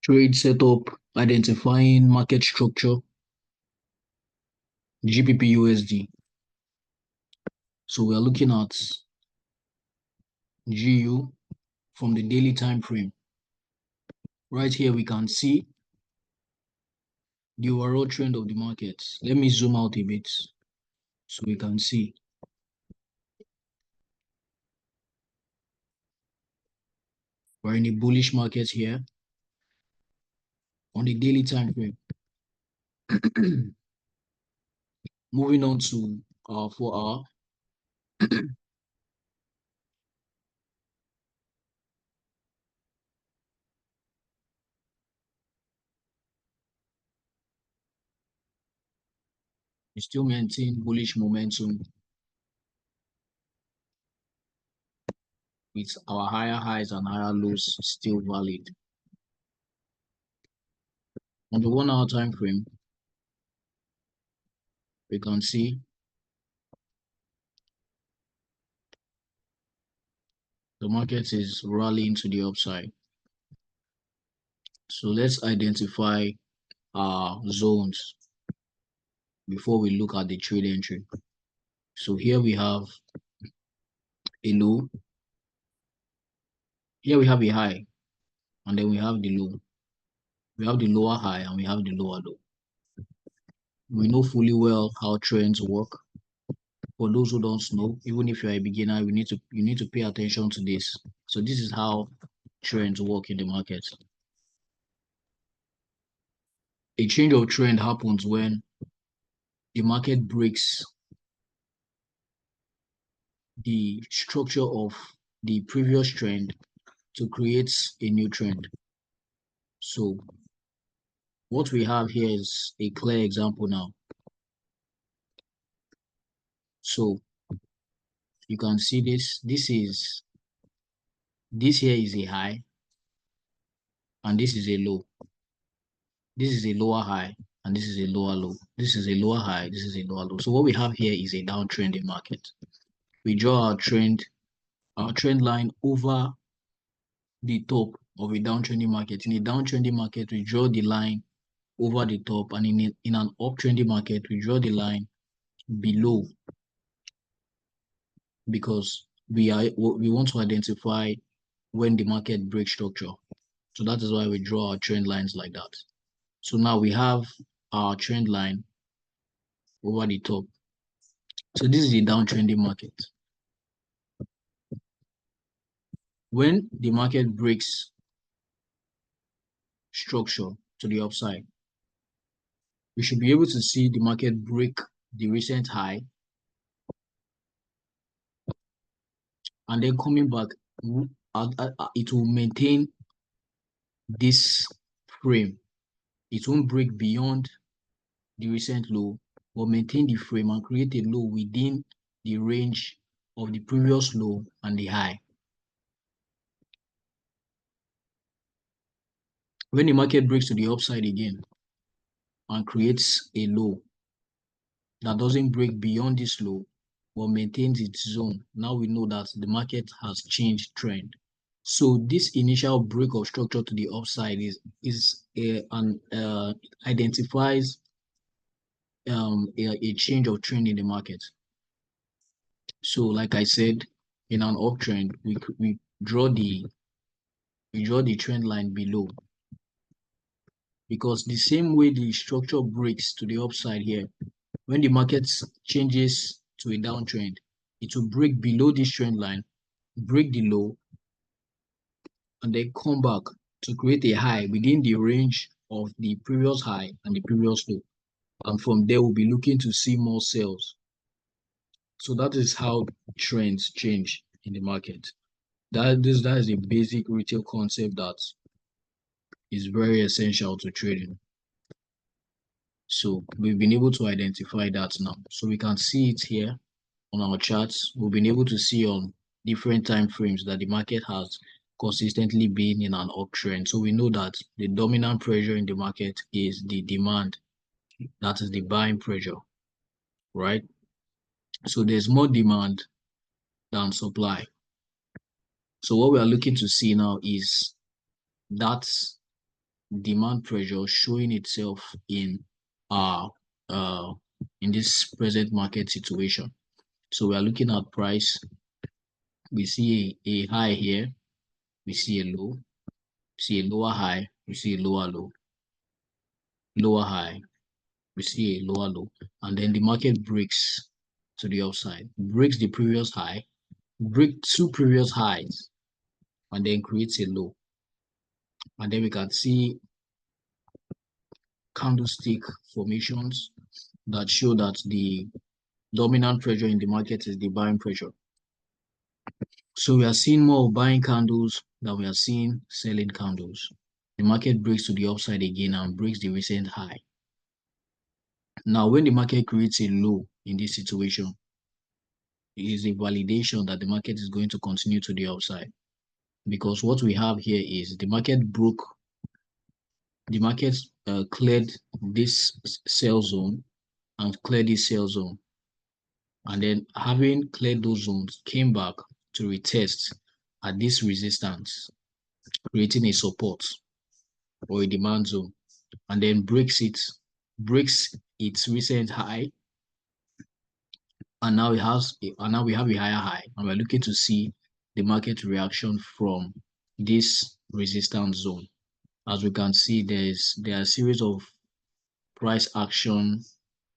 Trade setup, identifying market structure, GBP USD. So we are looking at GU from the daily time frame. Right here, we can see the overall trend of the market. Let me zoom out a bit so we can see. We're in a bullish market here on the daily time frame. Moving on to our 4 hour. We still maintain bullish momentum with our higher highs and higher lows still valid. On the 1 hour time frame, we can see the market is rallying to the upside. So let's identify our zones before we look at the trade entry. So here we have a low. Here we have a high, and then we have the low. We have the lower high and we have the lower low. We know fully well how trends work. For those who don't know, even if you're a beginner, you need to pay attention to this. So this is how trends work in the market. A change of trend happens when the market breaks the structure of the previous trend to create a new trend. So what we have here is a clear example now. So you can see this. This here is a high, and this is a low. This is a lower high, and this is a lower low. This is a lower high, this is a lower low. So what we have here is a downtrend in market. We draw our trend line over the top of a downtrending market. In a downtrending market, we draw the line over the top, and in an uptrending market, we draw the line below, because we want to identify when the market breaks structure. So that is why we draw our trend lines like that. So now we have our trend line over the top. So this is a downtrending market. When the market breaks structure to the upside, we should be able to see the market break the recent high, and then coming back, it will maintain this frame. It won't break beyond the recent low, but maintain the frame and create a low within the range of the previous low and the high. When the market breaks to the upside again and creates a low that doesn't break beyond this low but maintains its zone, now we know that the market has changed trend. So this initial break of structure to the upside identifies a change of trend in the market. So like I said, in an uptrend, we draw the trend line below, because the same way the structure breaks to the upside here, when the market changes to a downtrend, it will break below this trend line, break the low, and then come back to create a high within the range of the previous high and the previous low. And from there, we'll be looking to see more sales. So that is how trends change in the market. That is a basic retail concept that is very essential to trading. So we've been able to identify that now. So we can see it here on our charts. We've been able to see on different time frames that the market has consistently been in an uptrend. So we know that the dominant pressure in the market is the demand. That is the buying pressure, right? So there's more demand than supply. So what we are looking to see now is that demand pressure showing itself our uh in this present market situation. So we are looking at price. We see a high here, we see a low, we see a lower high, we see a lower low, lower high, we see a lower low, and then the market breaks to the upside, breaks the previous high, breaks two previous highs, and then creates a low. And then we can see candlestick formations that show that the dominant pressure in the market is the buying pressure. So we are seeing more buying candles than we are seeing selling candles. The market breaks to the upside again and breaks the recent high. Now, when the market creates a low in this situation, it is a validation that the market is going to continue to the upside. Because what we have here is the market cleared this sell zone and cleared this sell zone. And then having cleared those zones, came back to retest at this resistance, creating a support or a demand zone, and then breaks its recent high, and now we have a higher high, and we're looking to see the market reaction from this resistance zone. As we can see, there are a series of price action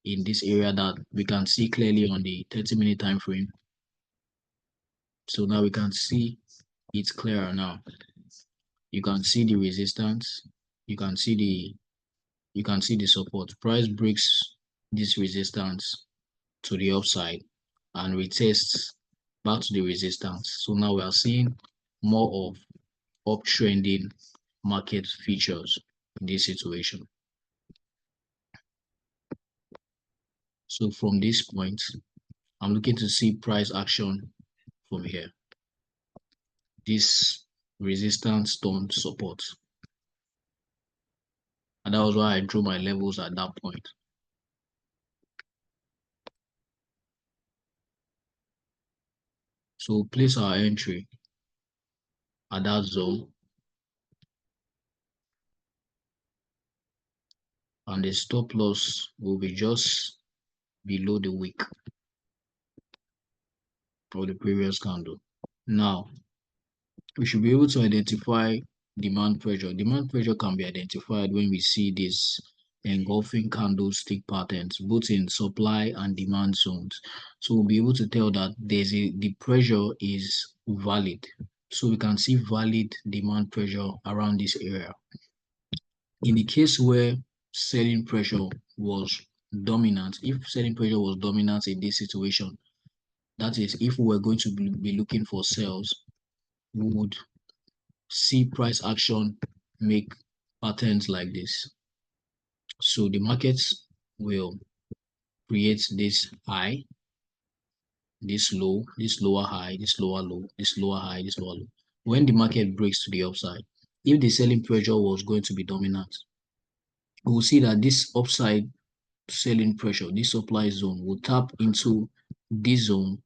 in this area that we can see clearly on the 30-minute time frame. So now we can see it's clearer now. You can see the resistance, you can see the support. Price breaks this resistance to the upside and retests back to the resistance. So now we are seeing more of uptrending market features in this situation. So from this point, I'm looking to see price action from here. This resistance turned support. And that was why I drew my levels at that point. So place our entry at that zone, and the stop loss will be just below the wick of the previous candle. Now, we should be able to identify demand pressure. Demand pressure can be identified when we see these engulfing candlestick patterns, both in supply and demand zones. So we'll be able to tell that the pressure is valid. So we can see valid demand pressure around this area. In the case where selling pressure was dominant, if selling pressure was dominant in this situation, that is, if we were going to be looking for sales, we would see price action make patterns like this. So the markets will create this high, this low, this lower high, this lower low, this lower high, this lower low. When the market breaks to the upside, if the selling pressure was going to be dominant, we will see that this upside selling pressure, this supply zone, will tap into this zone,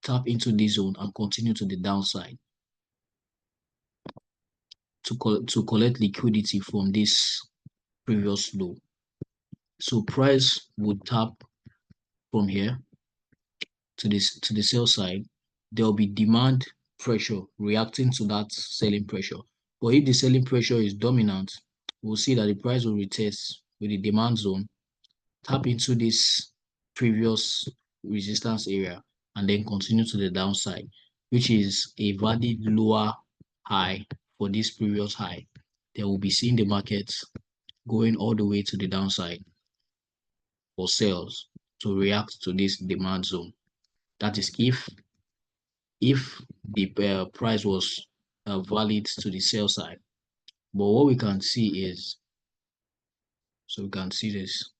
and continue to the downside to collect liquidity from this previous low. So price would tap from here to the sell side. There will be demand pressure reacting to that selling pressure. But if the selling pressure is dominant, we'll see that the price will retest with the demand zone, tap into this previous resistance area, and then continue to the downside, which is a valid lower high for this previous high. Then we'll be seeing the market going all the way to the downside for sales to react to this demand zone. That is if the price was valid to the sell side. But what we can see is, so we can see this,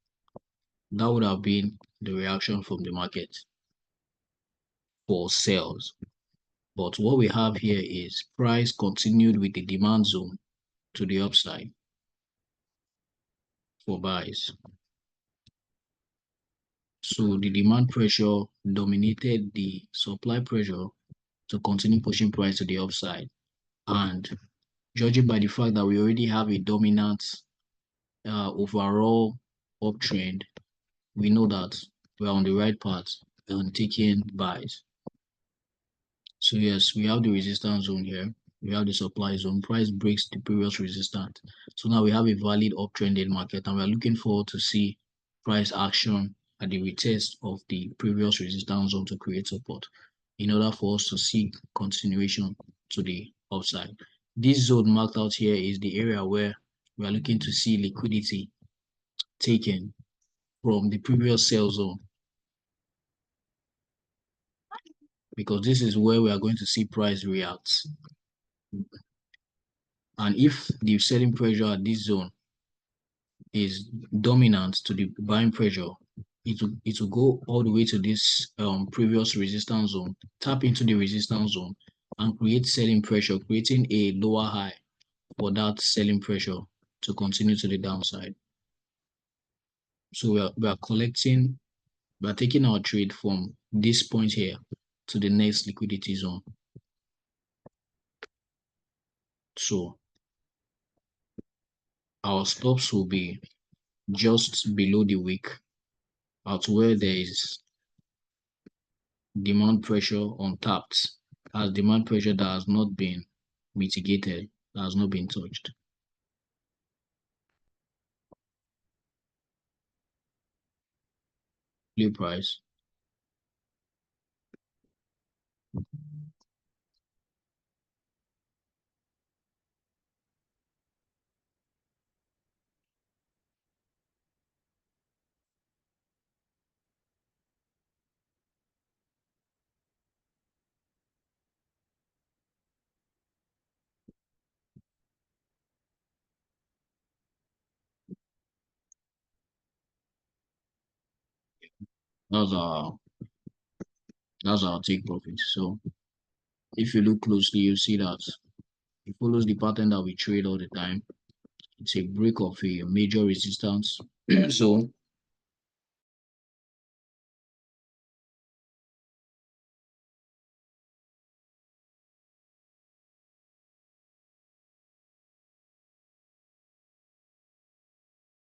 that would have been the reaction from the market for sales. But what we have here is price continued with the demand zone to the upside for buys. So the demand pressure dominated the supply pressure to continue pushing price to the upside. And Judging by the fact that we already have a dominant overall uptrend, we know that we're on the right path and taking buys. So yes, we have the resistance zone here. We have the supply zone. Price breaks the previous resistance. So now we have a valid uptrending market, and we're looking forward to see price action at the retest of the previous resistance zone to create support in order for us to see continuation to the upside. This zone marked out here is the area where we are looking to see liquidity taken from the previous sell zone, because this is where we are going to see price react. And if the selling pressure at this zone is dominant to the buying pressure, it will go all the way to this previous resistance zone, tap into the resistance zone, and create selling pressure, creating a lower high for that selling pressure to continue to the downside. So we are taking our trade from this point here to the next liquidity zone. So our stops will be just below the wick at where there is demand pressure untapped, as demand pressure that has not been mitigated, that has not been touched. Play price. That's our that's our take profit. So if you look closely, you see that it follows the pattern that we trade all the time. It's a break of a major resistance. So